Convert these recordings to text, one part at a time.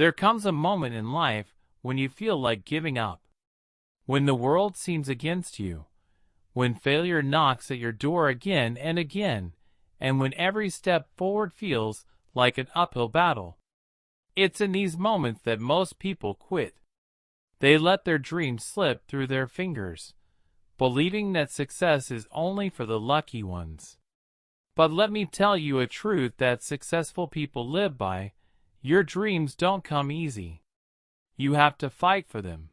There comes a moment in life when you feel like giving up, when the world seems against you, when failure knocks at your door again and again, and when every step forward feels like an uphill battle. It's in these moments that most people quit. They let their dreams slip through their fingers, believing that success is only for the lucky ones. But let me tell you a truth that successful people live by: your dreams don't come easy. You have to fight for them.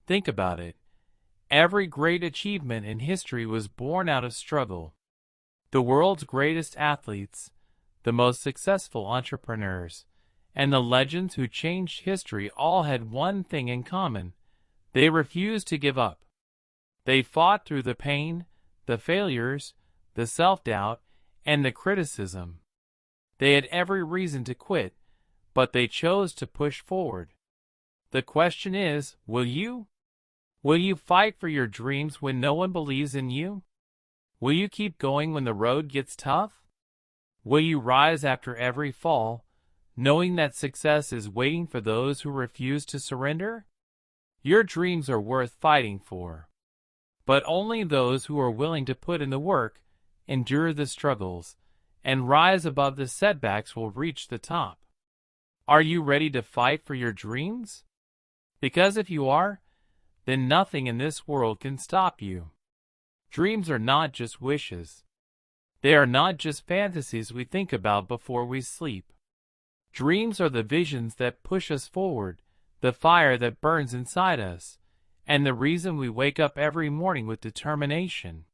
Think about it. Every great achievement in history was born out of struggle. The world's greatest athletes, the most successful entrepreneurs, and the legends who changed history all had one thing in common: they refused to give up. They fought through the pain, the failures, the self-doubt, and the criticism. They had every reason to quit, but they chose to push forward. The question is, will you? Will you fight for your dreams when no one believes in you? Will you keep going when the road gets tough? Will you rise after every fall, knowing that success is waiting for those who refuse to surrender? Your dreams are worth fighting for, but only those who are willing to put in the work, endure the struggles, and rise above the setbacks will reach the top. Are you ready to fight for your dreams? Because if you are, then nothing in this world can stop you. Dreams are not just wishes. They are not just fantasies we think about before we sleep. Dreams are the visions that push us forward, the fire that burns inside us, and the reason we wake up every morning with determination.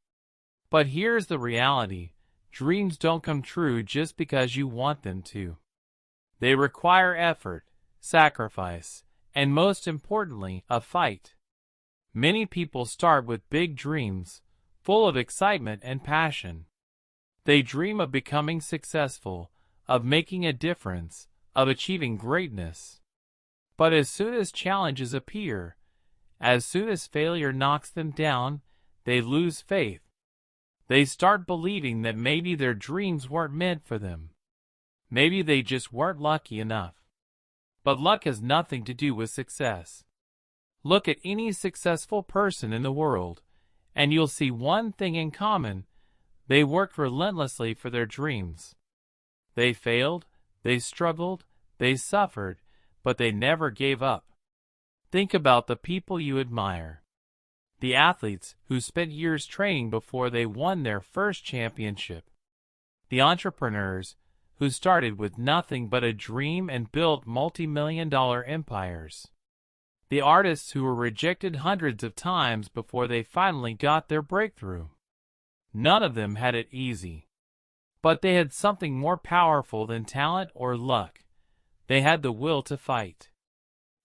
But here's the reality: dreams don't come true just because you want them to. They require effort, sacrifice, and most importantly, a fight. Many people start with big dreams, full of excitement and passion. They dream of becoming successful, of making a difference, of achieving greatness. But as soon as challenges appear, as soon as failure knocks them down, they lose faith. They start believing that maybe their dreams weren't meant for them. Maybe they just weren't lucky enough. But luck has nothing to do with success. Look at any successful person in the world, and you'll see one thing in common: they worked relentlessly for their dreams. They failed, they struggled, they suffered, but they never gave up. Think about the people you admire. The athletes who spent years training before they won their first championship. The entrepreneurs who started with nothing but a dream and built multi-million-dollar empires. The artists who were rejected hundreds of times before they finally got their breakthrough. None of them had it easy. But they had something more powerful than talent or luck. They had the will to fight.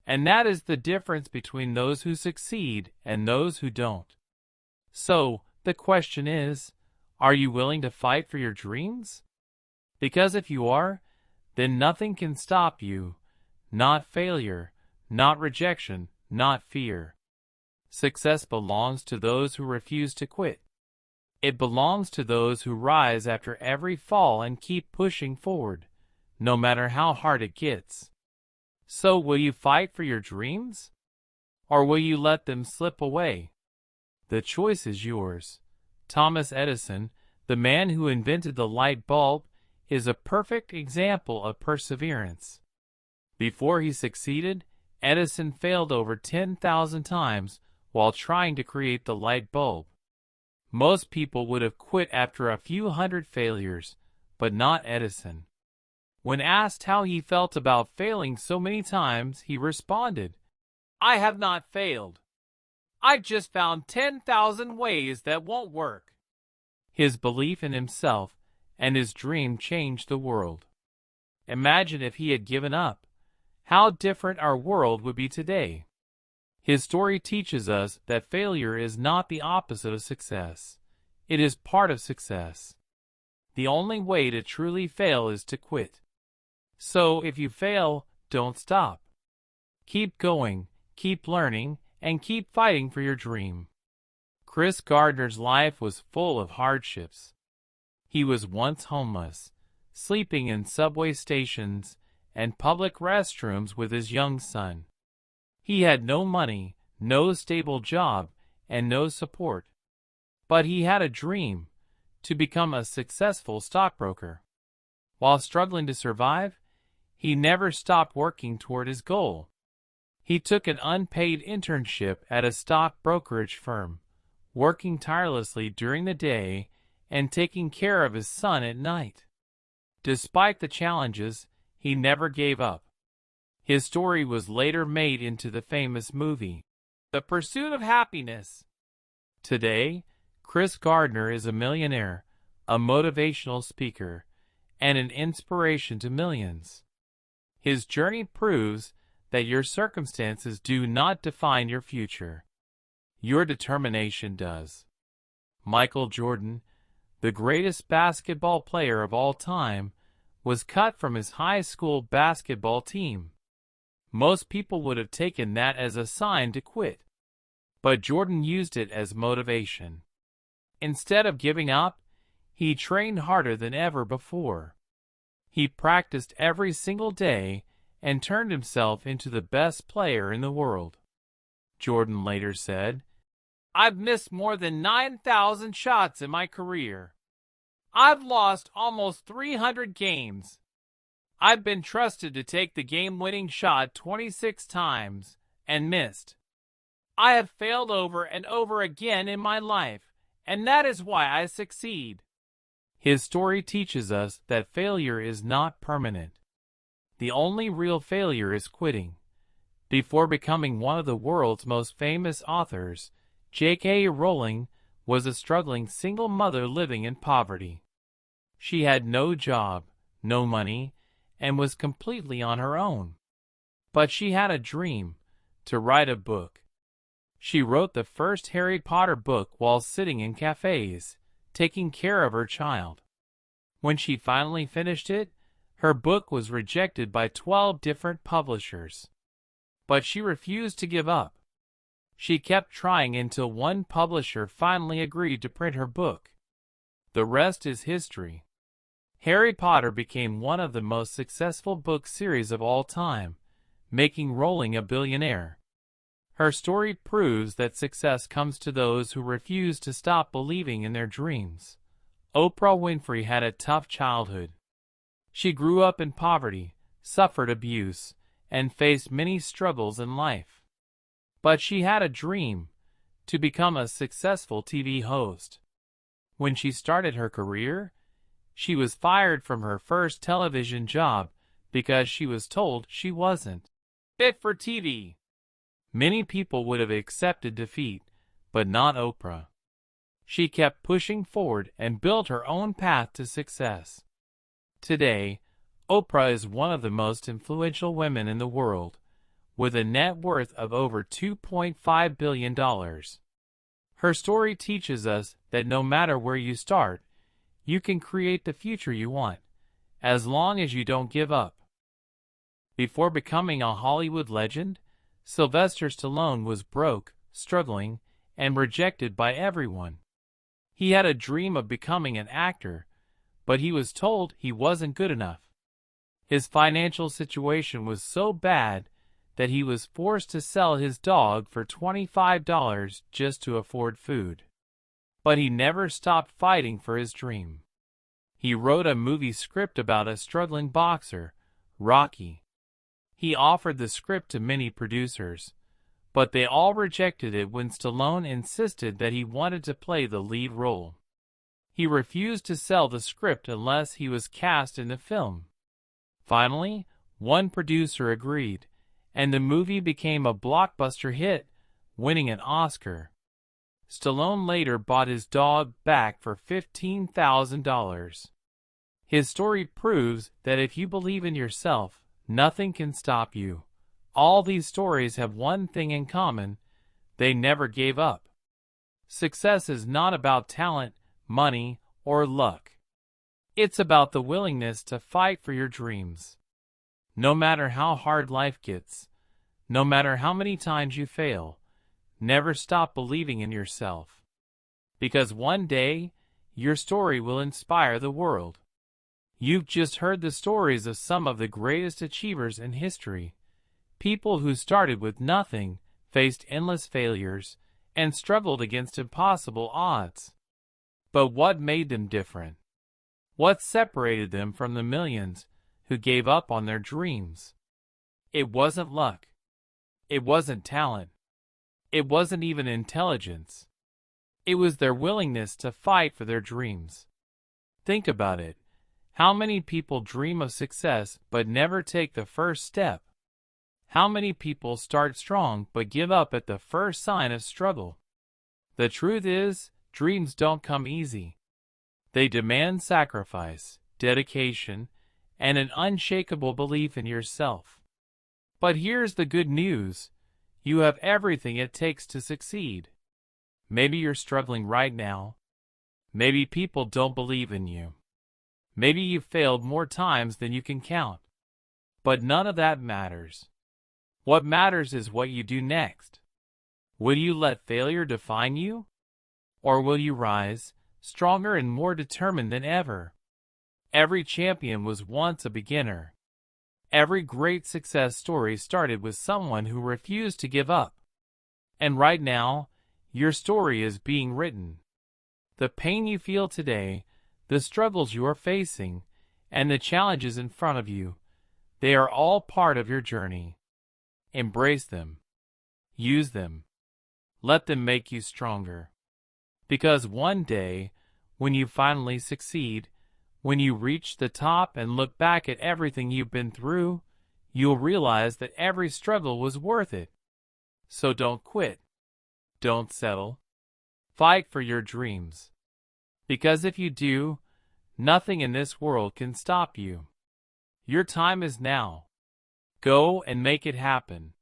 And that is the difference between those who succeed and those who don't. So, the question is, are you willing to fight for your dreams? Because if you are, then nothing can stop you. Not failure, not rejection, not fear. Success belongs to those who refuse to quit. It belongs to those who rise after every fall and keep pushing forward, no matter how hard it gets. So will you fight for your dreams? Or will you let them slip away? The choice is yours. Thomas Edison, the man who invented the light bulb, is a perfect example of perseverance. Before he succeeded, Edison failed over 10,000 times while trying to create the light bulb. Most people would have quit after a few hundred failures, but not Edison. When asked how he felt about failing so many times, he responded, "I have not failed. I've just found 10,000 ways that won't work." His belief in himself and his dream changed the world. Imagine if he had given up. How different our world would be today. His story teaches us that failure is not the opposite of success. It is part of success. The only way to truly fail is to quit. So if you fail, don't stop. Keep going, keep learning, and keep fighting for your dream. Chris Gardner's life was full of hardships. He was once homeless, sleeping in subway stations and public restrooms with his young son. He had no money, no stable job, and no support. But he had a dream to become a successful stockbroker. While struggling to survive, he never stopped working toward his goal. He took an unpaid internship at a stock brokerage firm, working tirelessly during the day and taking care of his son at night. Despite the challenges, he never gave up. His story was later made into the famous movie, The Pursuit of Happiness. Today, Chris Gardner is a millionaire, a motivational speaker, and an inspiration to millions. His journey proves that your circumstances do not define your future. Your determination does. Michael Jordan, the greatest basketball player of all time, was cut from his high school basketball team. Most people would have taken that as a sign to quit. But Jordan used it as motivation. Instead of giving up, he trained harder than ever before. He practiced every single day and turned himself into the best player in the world. Jordan later said, "I've missed more than 9,000 shots in my career. I've lost almost 300 games. I've been trusted to take the game-winning shot 26 times and missed. I have failed over and over again in my life, and that is why I succeed." His story teaches us that failure is not permanent. The only real failure is quitting. Before becoming one of the world's most famous authors, J.K. Rowling was a struggling single mother living in poverty. She had no job, no money, and was completely on her own. But she had a dream, to write a book. She wrote the first Harry Potter book while sitting in cafes, taking care of her child. When she finally finished it, her book was rejected by 12 different publishers. But she refused to give up. She kept trying until one publisher finally agreed to print her book. The rest is history. Harry Potter became one of the most successful book series of all time, making Rowling a billionaire. Her story proves that success comes to those who refuse to stop believing in their dreams. Oprah Winfrey had a tough childhood. She grew up in poverty, suffered abuse, and faced many struggles in life. But she had a dream, to become a successful TV host. When she started her career, she was fired from her first television job because she was told she wasn't fit for TV. Many people would have accepted defeat, but not Oprah. She kept pushing forward and built her own path to success. Today, Oprah is one of the most influential women in the world, with a net worth of over $2.5 billion. Her story teaches us that no matter where you start, you can create the future you want, as long as you don't give up. Before becoming a Hollywood legend, Sylvester Stallone was broke, struggling, and rejected by everyone. He had a dream of becoming an actor, but he was told he wasn't good enough. His financial situation was so bad that he was forced to sell his dog for $25 just to afford food. But he never stopped fighting for his dream. He wrote a movie script about a struggling boxer, Rocky. He offered the script to many producers, but they all rejected it when Stallone insisted that he wanted to play the lead role. He refused to sell the script unless he was cast in the film. Finally, one producer agreed, and the movie became a blockbuster hit, winning an Oscar. Stallone later bought his dog back for $15,000. His story proves that if you believe in yourself, nothing can stop you. All these stories have one thing in common: they never gave up. Success is not about talent, money, or luck. It's about the willingness to fight for your dreams. No matter how hard life gets, no matter how many times you fail, never stop believing in yourself. Because one day, your story will inspire the world. You've just heard the stories of some of the greatest achievers in history. People who started with nothing, faced endless failures, and struggled against impossible odds. But what made them different? What separated them from the millions who gave up on their dreams? It wasn't luck. It wasn't talent. It wasn't even intelligence. It was their willingness to fight for their dreams. Think about it. How many people dream of success but never take the first step? How many people start strong but give up at the first sign of struggle? The truth is, dreams don't come easy. They demand sacrifice, dedication, and an unshakable belief in yourself. But here's the good news. You have everything it takes to succeed. Maybe you're struggling right now. Maybe people don't believe in you. Maybe you've failed more times than you can count. But none of that matters. What matters is what you do next. Will you let failure define you? Or will you rise, stronger and more determined than ever? Every champion was once a beginner. Every great success story started with someone who refused to give up. And right now, your story is being written. The pain you feel today, the struggles you are facing, and the challenges in front of you, they are all part of your journey. Embrace them. Use them. Let them make you stronger. Because one day, when you finally succeed, when you reach the top and look back at everything you've been through, you'll realize that every struggle was worth it. So don't quit. Don't settle. Fight for your dreams. Because if you do, nothing in this world can stop you. Your time is now. Go and make it happen.